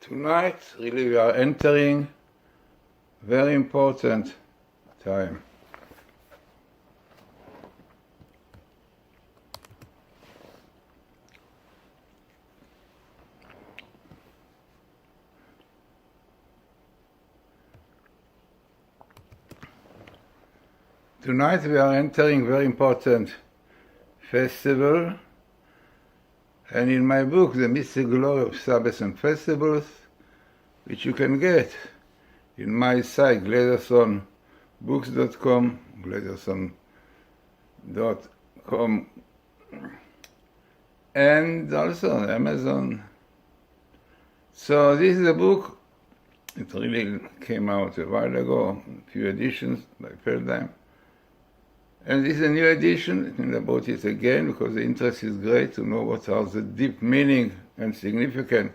Tonight, really, we are entering very important time. Tonight we are entering very important festival, and in my book, The Mystic Glory of Sabbaths and Festivals, which you can get in my site, glazersonbooks.com, glazerson.com, and also on Amazon. So this is a book, it really came out a while ago, a few editions by Feldheim. And this is a new edition, and I bought it again because the interest is great to know what are the deep meaning and significance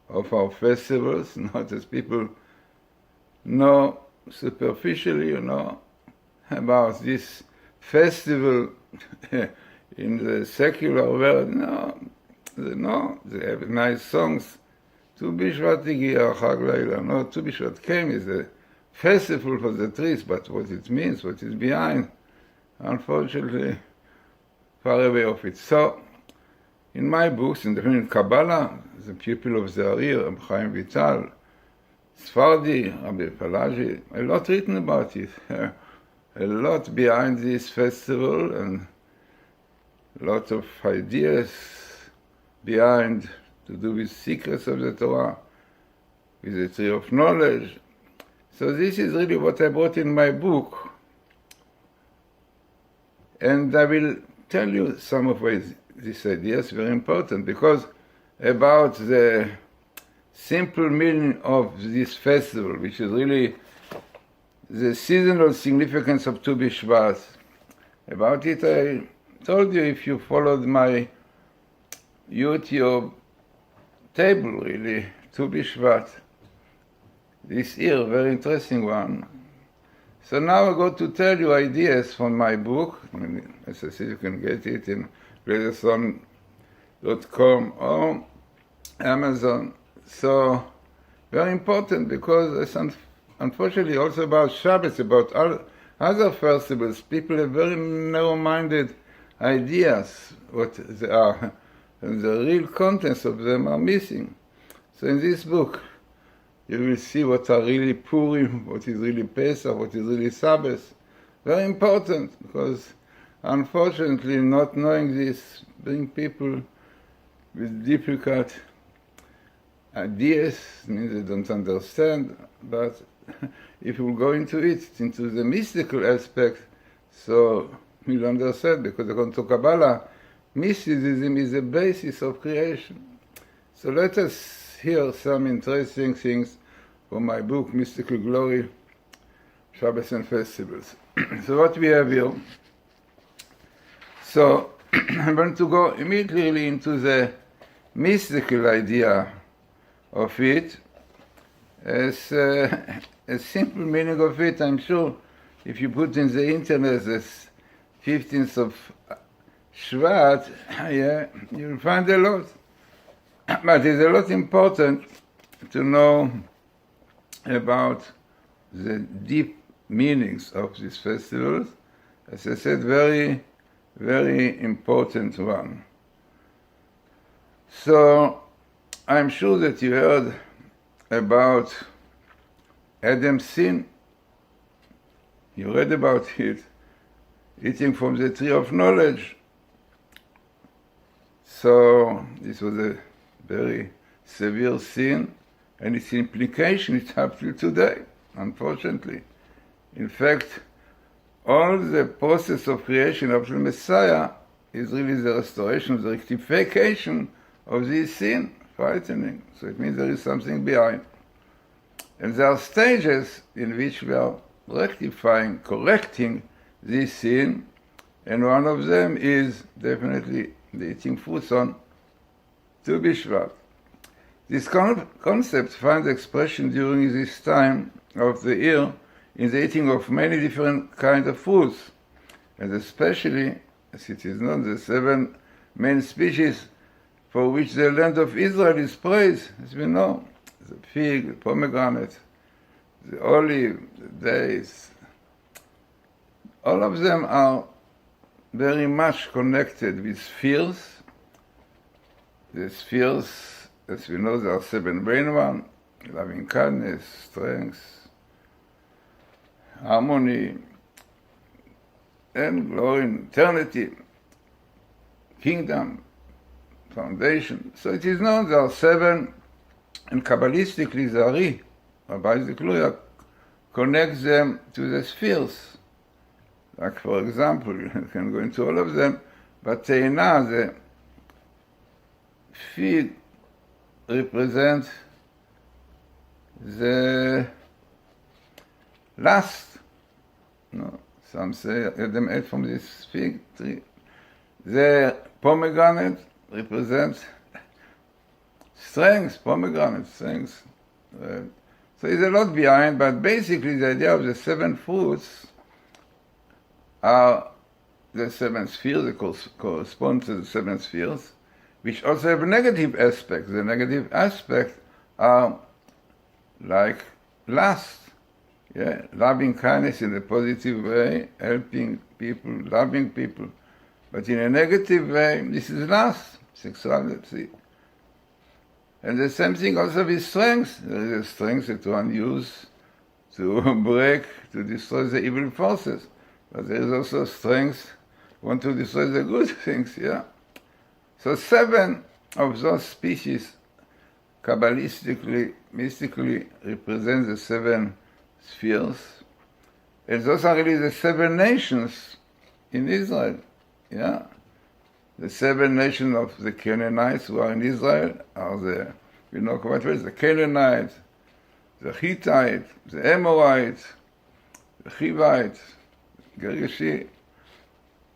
of our festivals, not as people know superficially, about this festival in the secular world. No, they have nice songs. Tu Bishvat Higia Chag Leila. No, Tu Bishvat came is a festival for the trees, but what it means, what is behind, unfortunately, far away of it. So, in my books, in the Kabbalah, the pupil of the Arir, Rabbi Chaim Vital, Sfardi, Rabbi Palagi, a lot written about it. A lot behind this festival and a lot of ideas behind to do with secrets of the Torah, with the tree of knowledge. So this is really what I brought in my book. And I will tell you some of these ideas, very important, because about the simple meaning of this festival, which is really the seasonal significance of Tu B'Shvat. About it I told you if you followed my YouTube table, really, Tu B'Shvat. This year, very interesting one. So now I go to tell you ideas from my book. As I said, you can get it in glazerson.com or Amazon. So, very important because it's unfortunately also about Shabbos, about other festivals. People have very narrow-minded ideas, what they are, and the real contents of them are missing. So in this book, you will see what are really Purim, what is really Pesach, what is really Sabbath. Very important, because unfortunately not knowing this brings people with difficult ideas, means they don't understand, but if you go into it, into the mystical aspect, so you'll understand, because according to Kabbalah, mysticism is the basis of creation. So let us hear some interesting things from my book, Mystical Glory, Shabbos and Festivals. So what we have here, so I'm going to go immediately into the mystical idea of it, as a simple meaning of it. I'm sure if you put in the internet this 15th of Shvat, you'll find a lot. But it's a lot important to know about the deep meanings of these festivals. As I said, very, very important one. So, I'm sure that you heard about Adam's sin. You read about it, eating from the tree of knowledge. So, this was a very severe sin, and its implication is up till today, unfortunately. In fact, all the process of creation of the Messiah is really the restoration, the rectification of this sin, frightening. So it means there is something behind. And there are stages in which we are rectifying, correcting this sin, and one of them is definitely the eating fruits on Tu B'Shvat. This concept finds expression during this time of the year in the eating of many different kinds of fruits, and especially, as it is known, the 7 main species for which the land of Israel is praised. As we know, the fig, the pomegranate, the olive, the dates. All of them are very much connected with spheres. The spheres, as we know, there are 7 main ones: loving kindness, strength, harmony, and glory in eternity, kingdom, foundation. So it is known there are 7, and Kabbalistically the Ari, Rabbi Zikluya, connects them to the spheres. Like, for example, you can go into all of them, but Teina, the fig, represents the lust. No, some say Adam ate from this fig tree. The pomegranate represents strength, pomegranate, strength. So there's a lot behind, but basically the idea of the 7 fruits are the 7 spheres, they correspond to the 7 spheres, which also have negative aspects. The negative aspects are like lust, loving kindness in a positive way, helping people, loving people. But in a negative way, this is lust, sexuality. And the same thing also with strength. There is a strength that one uses to break, to destroy the evil forces. But there is also strength want to destroy the good things, So 7 of those species Kabbalistically, mystically represent the 7 spheres. And those are really the 7 nations in Israel, The 7 nations of the Canaanites who are in Israel are the Canaanites, the Hittite, the Amorite, the Hivite, Girgashi.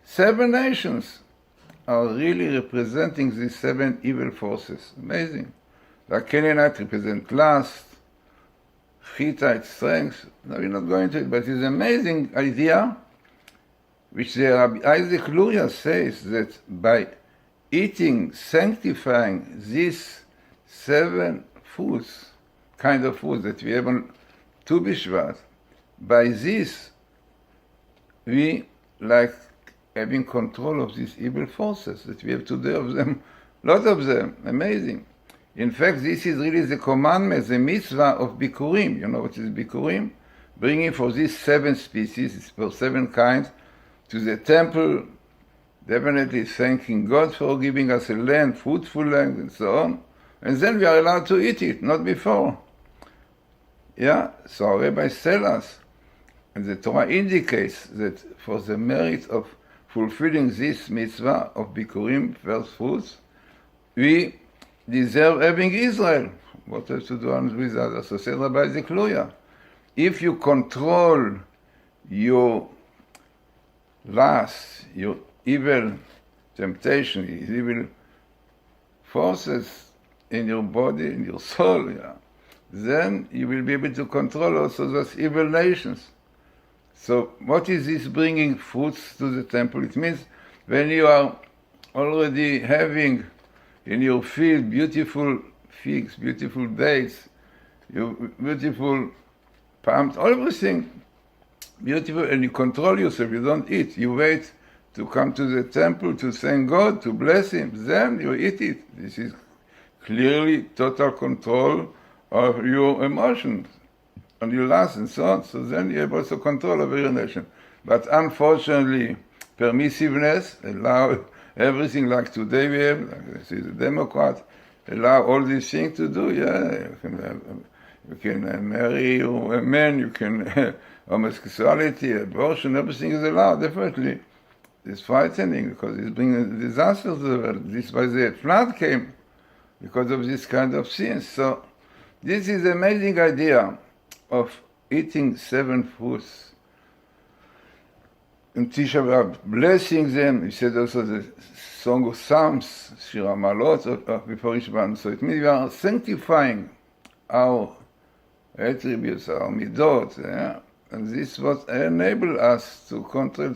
7 nations are really representing these 7 evil forces. Amazing. The Canaanite represent lust, Hittite strength. No, we're not going to it, but it's an amazing idea, which the Rabbi Isaac Luria says that by eating, sanctifying these 7 foods, kind of foods that we have on Tu B'Shvat, by this we like having control of these evil forces that we have today of them, lot of them, amazing. In fact, this is really the commandment, the mitzvah of Bikurim. You know what is Bikurim? Bringing for these 7 species, for 7 kinds, to the temple, definitely thanking God for giving us a land, fruitful land, and so on. And then we are allowed to eat it, not before. So our rabbis tell us, and the Torah indicates that for the merit of fulfilling this mitzvah of Bikurim, first fruits, we deserve having Israel. What has to do with others? So said Rabbi Zikluya, if you control your lust, your evil temptation, evil forces in your body, in your soul, then you will be able to control also those evil nations. So what is this bringing fruits to the temple? It means when you are already having in your field beautiful figs, beautiful dates, beautiful palms, everything beautiful, and you control yourself, you don't eat, you wait to come to the temple to thank God, to bless Him, then you eat it. This is clearly total control of your emotions and your lust and so on. So then you have also control over your nation. But unfortunately, permissiveness allow everything like today we have, like this is a Democrat, allow all these things to do, you can marry a man, you can homosexuality, abortion, everything is allowed, definitely. It's frightening because it's bringing disaster to the world. This is why the flood came, because of this kind of sins. So this is an amazing idea of eating 7 fruits. And Tisha B'Av, blessing them. He said also the Song of Psalms, Shir HaMalot, before each one. So it means we are sanctifying our attributes, our midot, and this is what enables us to control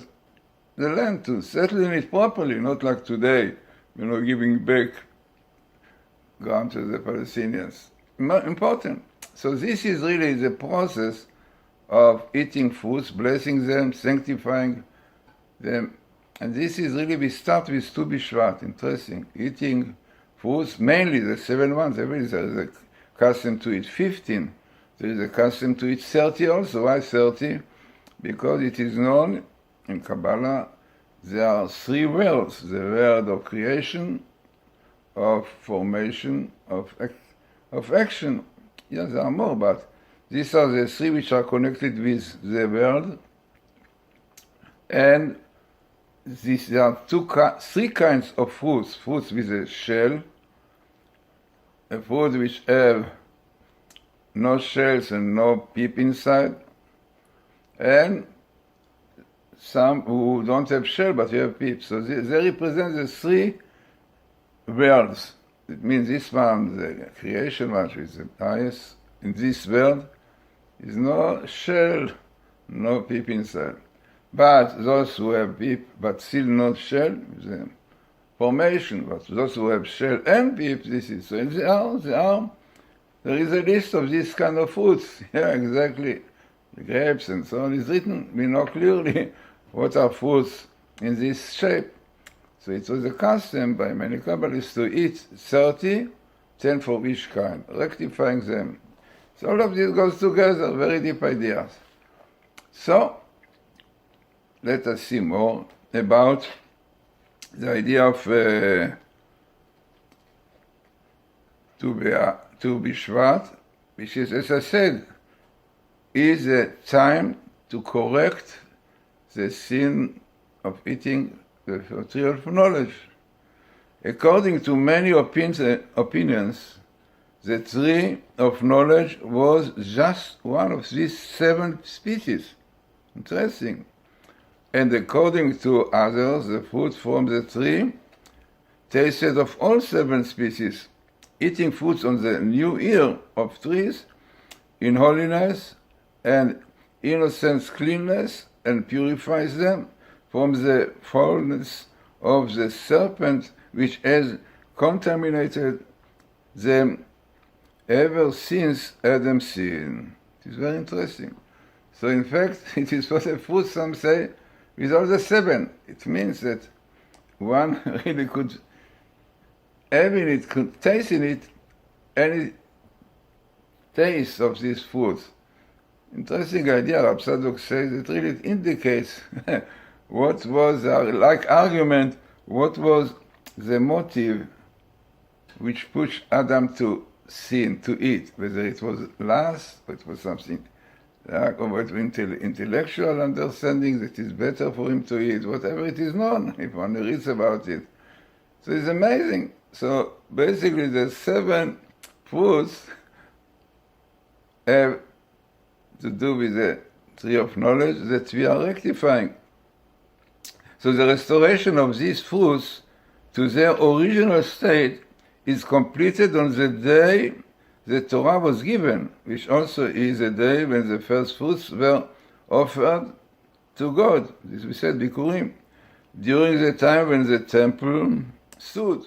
the land, to settle in it properly, not like today, giving back ground to the Palestinians. important. So this is really the process of eating foods, blessing them, sanctifying them. And this is really, we start with Tu B'Shvat, interesting. Eating foods, mainly the 7 ones. There is a custom to eat 15. There is a custom to eat 30 also. Why 30? Because it is known in Kabbalah there are 3 worlds. The world of creation, of formation, of action. Yes, there are more, but these are the 3 which are connected with the world. And there are 3 kinds of fruits. Fruits with a shell, a fruit which have no shells and no pip inside, and some who don't have shell but have pip. So they represent the 3 worlds. It means this one, the creation one, which is the highest. In this world is no shell, no pip inside. But those who have pip but still not shell, the formation. But those who have shell and pip, this is so. And there is a list of these kind of fruits. Yeah, exactly. The grapes and so on is written. We know clearly what are fruits in this shape. So it was a custom by many Kabbalists to eat 30, 10 for each kind, rectifying them. So all of this goes together, very deep ideas. So, let us see more about the idea of Tu B'Shvat, which is, as I said, is a time to correct the sin of eating the tree of knowledge. According to many opinions, the tree of knowledge was just one of these 7 species. Interesting. And according to others, the fruit from the tree tasted of all 7 species. Eating fruits on the new year of trees in holiness and innocence cleanness and purifies them from the foulness of the serpent which has contaminated them ever since Adam's sin. It is very interesting. So in fact, it is for the fruit, some say, with all the 7. It means that one really could have in it, could taste in it any taste of these fruits. Interesting idea. Rab Tzadok says it really indicates what was, like argument, what was the motive which pushed Adam to sin, to eat, whether it was lust or it was something or intellectual understanding that is better for him to eat, whatever it is known, if one reads about it. So it's amazing. So basically the 7 fruits have to do with the tree of knowledge that we are rectifying. So the restoration of these fruits to their original state is completed on the day the Torah was given, which also is a day when the first fruits were offered to God. This we said, Bikurim. During the time when the temple stood,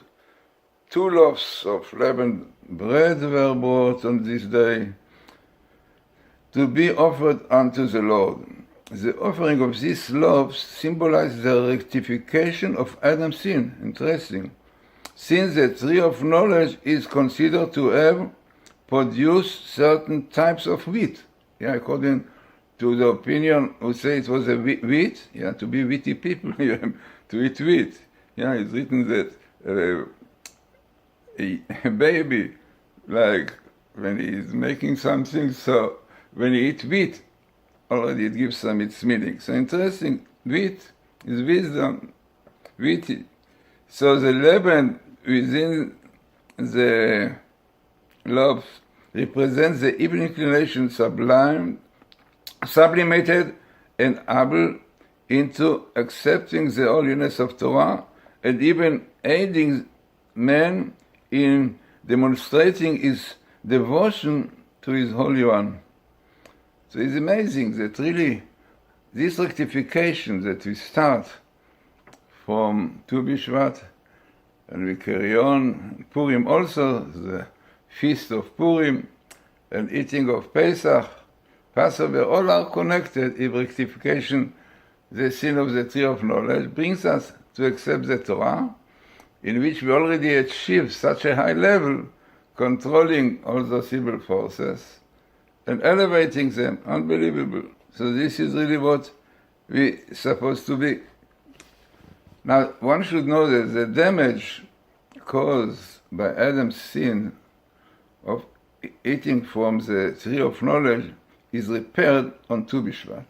2 loaves of leavened bread were brought on this day to be offered unto the Lord. The offering of these loaves symbolizes the rectification of Adam's sin. Interesting. Since the tree of knowledge is considered to have produced certain types of wheat, according to the opinion who say it was a wheat, to be witty people, to eat wheat. It's written that a baby, like when he is making something, so when he eats wheat, already it gives some its meaning. So interesting, wheat is wisdom, witty. So the leaven within the loaf represents the evil inclination sublimated and able into accepting the holiness of Torah and even aiding man in demonstrating his devotion to his Holy One. So it's amazing that really this rectification that we start from Tu B'Shvat and we carry on, Purim also, the feast of Purim, and eating of Pesach, Passover, all are connected if rectification, the sin of the tree of knowledge, brings us to accept the Torah, in which we already achieved such a high level, controlling all those evil forces and elevating them. Unbelievable. So this is really what we're supposed to be. Now, one should know that the damage caused by Adam's sin of eating from the tree of knowledge is repaired on Tu B'Shvat.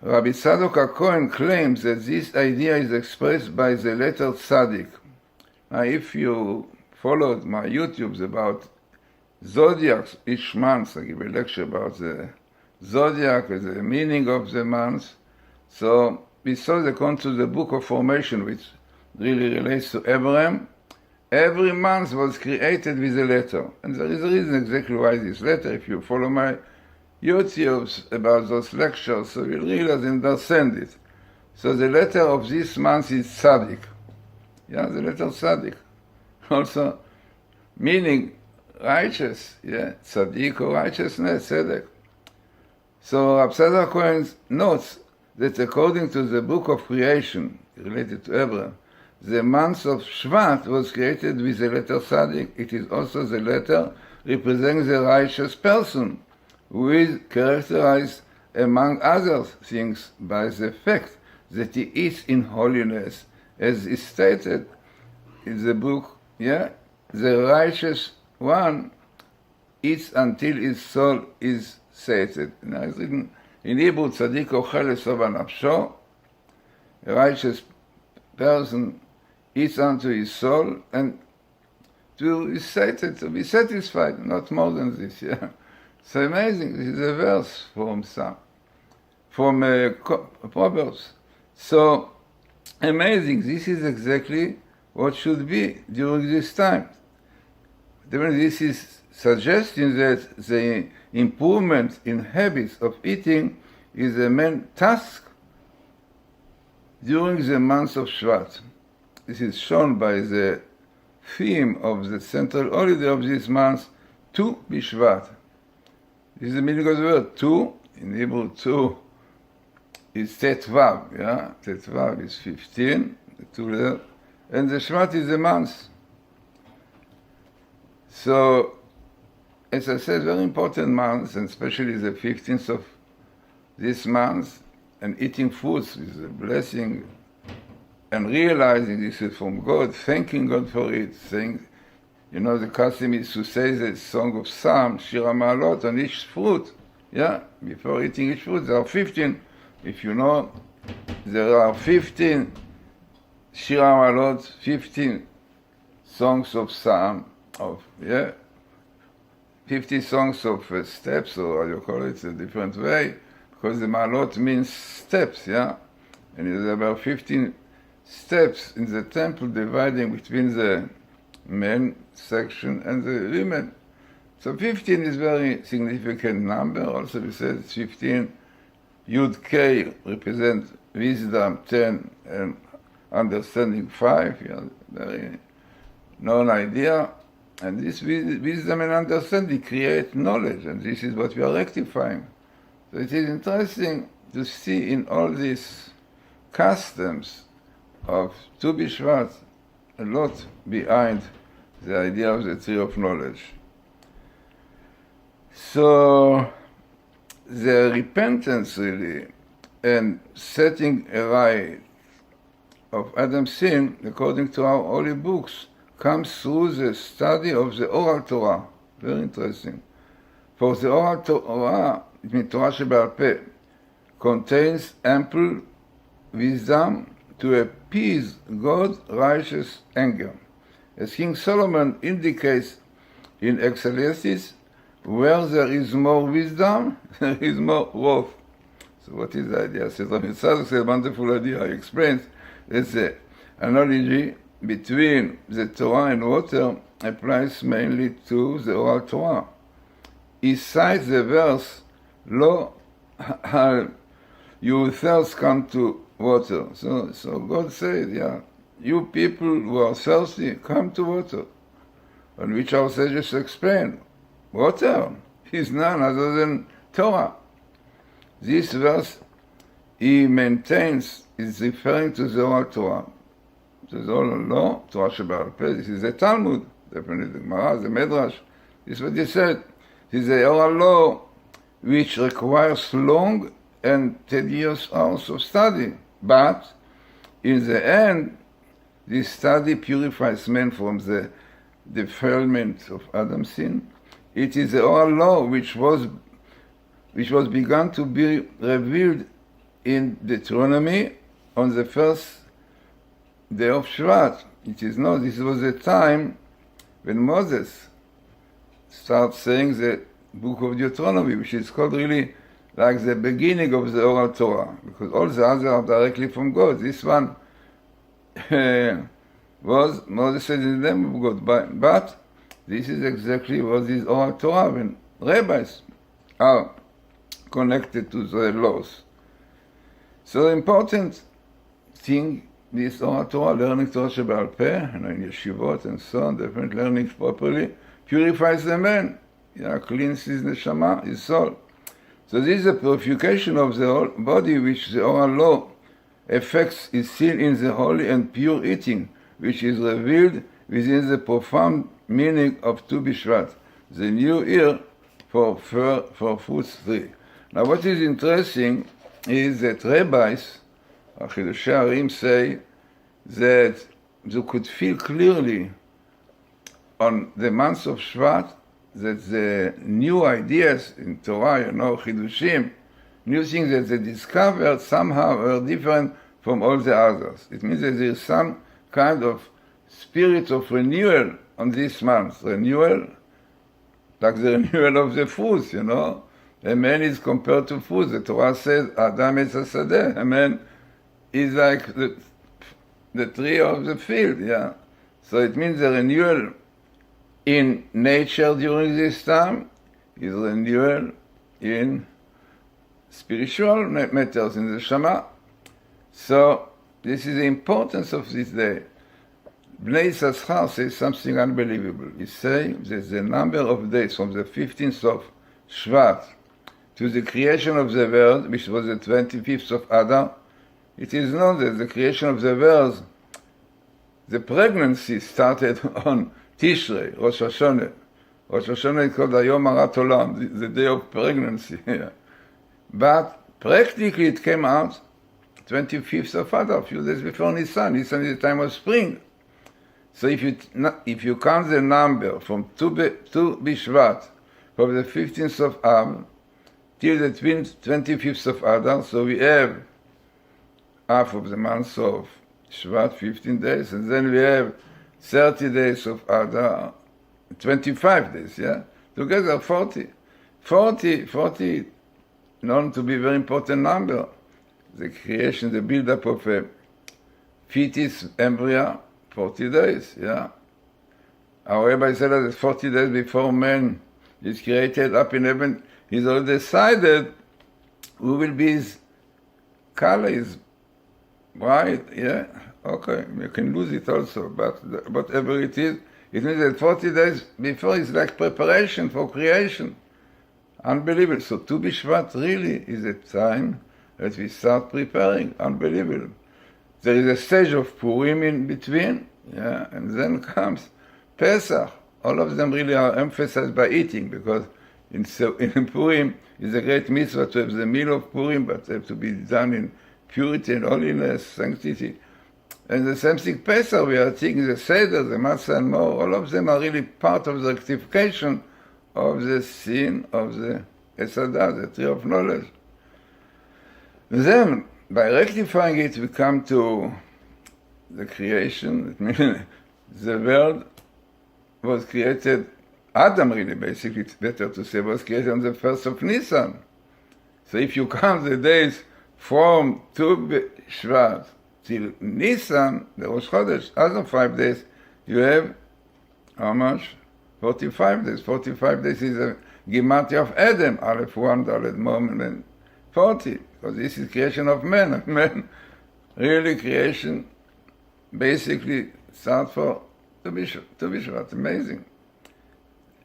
Rabbi Tzadok HaKohen claims that this idea is expressed by the letter Tzadik. Now, if you followed my YouTubes about zodiacs each month, I give a lecture about the zodiac and the meaning of the months. So we saw that according to the book of formation, which really relates to Abraham, every month was created with a letter. And there is a reason exactly why this letter, if you follow my YouTubes about those lectures, so you'll realize and understand it. So the letter of this month is Tzadik. Yeah, the letter Tzadik. Also, meaning righteous, yeah, Tzadik or righteousness, Tzedek. So Rabbi Tzadok HaKohen notes that according to the book of creation, related to Abraham, the month of Shvat was created with the letter Tzadik. It is also the letter representing the righteous person, who is characterized, among other things, by the fact that he is in holiness, as is stated in the book, yeah, the righteous one eats until his soul is sated. Now it's written in Hebrew, Tzadik ochel esova nafsho, a righteous person eats unto his soul, and to be sated, to be satisfied, not more than this, yeah. It's amazing. This is a verse from Proverbs. So amazing. This is exactly what should be during this time. This is suggesting that the improvement in habits of eating is a main task during the month of Shvat. This is shown by the theme of the central holiday of this month, Tu B'Shvat. This is the meaning of the word Tu. In Hebrew, Tu is Tetvav. Yeah? Tetvav is 15, the two letters, and the Shvat is a month. So, as I said, very important month, and especially the 15th of this month, and eating foods is a blessing, and realizing this is from God, thanking God for it, saying, you know, the custom is to say the song of Psalm, Shir HaMa'alot, on each fruit. Yeah, before eating each fruit, there are 15. If you know, there are 15 Shir HaMa'alot, 15 songs of Psalm, 50 songs of steps, or how you call it, a different way, because the Ma'alot means steps, yeah? And there are about 15 steps in the temple dividing between the men section and the women. So 15 is very significant number. Also we said 15, Yud K represent wisdom 10 and understanding 5. Yeah, very known idea. And this wisdom and understanding create knowledge, and this is what we are rectifying. So it is interesting to see in all these customs of Tu B'Shvat a lot behind the idea of the tree of knowledge. So the repentance really and setting aright of Adam's sin, according to our holy books, comes through the study of the oral Torah. Very interesting. For the oral Torah, it means Torah Sheba'al Peh, contains ample wisdom to appease God's righteous anger. As King Solomon indicates in Ecclesiastes, where there is more wisdom, there is more wrath. So what is the idea? So Rabbi Tzadok said a wonderful idea. He explains that the analogy between the Torah and water applies mainly to the oral Torah. He cites the verse, Lo you thirst come to water. So God said, yeah, you people who are thirsty, come to water. on which our sages explain, water is none other than Torah. This verse he maintains is referring to the oral Torah. The oral law, Torah Shebaal Peh. This is the Talmud, definitely the Gemara, the Midrash. This is what he said. This is the oral law which requires long and tedious hours of study. But in the end, this study purifies man from the defilement of Adam's sin. It is the oral law which was begun to be revealed in Deuteronomy on the first day of Shvat. It is not, this was the time when Moses starts saying the book of Deuteronomy, which is called really like the beginning of the oral Torah, because all the others are directly from God. This one was, Moses said in the name of God, but this is exactly what is oral Torah, when rabbis are connected to the laws. So the important thing, this oral Torah, learning Torah Shebaal Peh, in yeshivot and so on, definitely learning properly, purifies the man, cleans his neshama, his soul. So this is a purification of the whole body, which the oral law affects is seen in the holy and pure eating, which is revealed within the profound meaning of Tu B'Shvat, the new year for fruits tree. Now what is interesting is that rabbis, Chidushei Harim, say that they could feel clearly on the month of Shvat that the new ideas in Torah, Chidushim, new things that they discovered somehow are different from all the others. It means that there is some kind of spirit of renewal on this month. Renewal, like the renewal of the fruits, A man is compared to food. The Torah says, Adam is a sadeh. A man is like the tree of the field, So it means the renewal in nature during this time is renewal in spiritual matters, in the Shema. So this is the importance of this day. Bnei Yissaschar says something unbelievable. He says that the number of days from the 15th of Shvat to the creation of the world, which was the 25th of Adar, it is known that the creation of the world, the pregnancy started on Tishrei, Rosh Hashanah. Rosh Hashanah is called Hayom Harat Olam, the day of pregnancy. But practically it came out 25th of Adar, a few days before Nisan. Nisan is the time of spring. So if you count the number from Tu B'Shvat, from the 15th of Av till the 25th of Adar, so we have half of the month of Shvat, 15 days, and then we have 30 days of Adar, 25 days, Together 40. 40 known to be a very important number. The creation, the build-up of a fetus embryo, 40 days, Our rabbi said that 40 days before man is created up in heaven, he's already decided who will be his color, his bride, Okay, you can lose it also, but whatever it is, it means that 40 days before is like preparation for creation. Unbelievable. So Tu B'Shvat really is a time that we start preparing. Unbelievable. There is a stage of Purim in between, and then comes Pesach. All of them really are emphasized by eating, because in Purim is a great mitzvah to have the meal of Purim, but they have to be done in purity and holiness, sanctity. And the same thing, Pesach, we are taking the Seder, the Matzah and more, all of them are really part of the rectification of the sin of the Esadah, the tree of knowledge. Then, by rectifying it, we come to the creation. It means the world was created, Adam really, basically, it's better to say, was created on the 1st of Nisan. So if you count the days from Tu B'Shvat till Nisan, the Rosh Chodesh, other 5 days, you have how much? 45 days. 45 days is a Gematria of Adam, Aleph 1, Dalet Mem, and 40, because this is creation of man. Man, really creation, basically start for Tu B'Shvat. Amazing.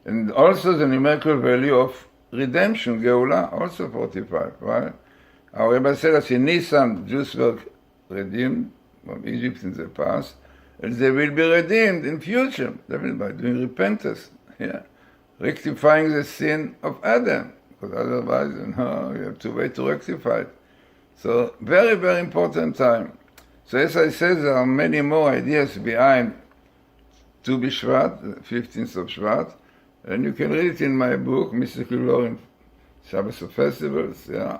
And also the numerical value of redemption, Geula, also 45, right? Our Rebbe said that in Nisan, Jews were redeemed from Egypt in the past, and they will be redeemed in future, definitely by doing repentance, yeah, rectifying the sin of Adam, because otherwise, you have to wait to rectify it. So, very, very important time. So, as I said, there are many more ideas behind Tu B'Shvat, the 15th of Shvat, and you can read it in my book, Mystical Law in Shabbos of Festivals, yeah.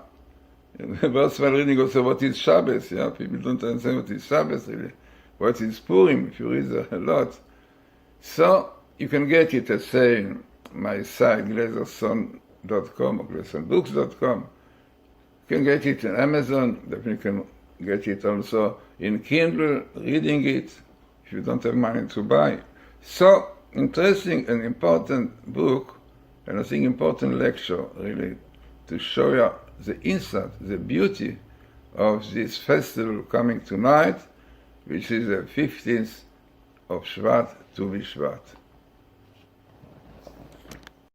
Worthwhile reading also what is Shabbos, yeah. People don't understand what is Shabbos, really. What is Purim, if you read a lot. So, you can get it at, say, my site, Glazerson.com or GlazersonBooks.com. You can get it on Amazon, definitely can get it also in Kindle, reading it, if you don't have money to buy. So, interesting and important book, and I think important lecture, really, to show you the insight, the beauty of this festival coming tonight, which is the 15th of Shvat, Tu B'Shvat.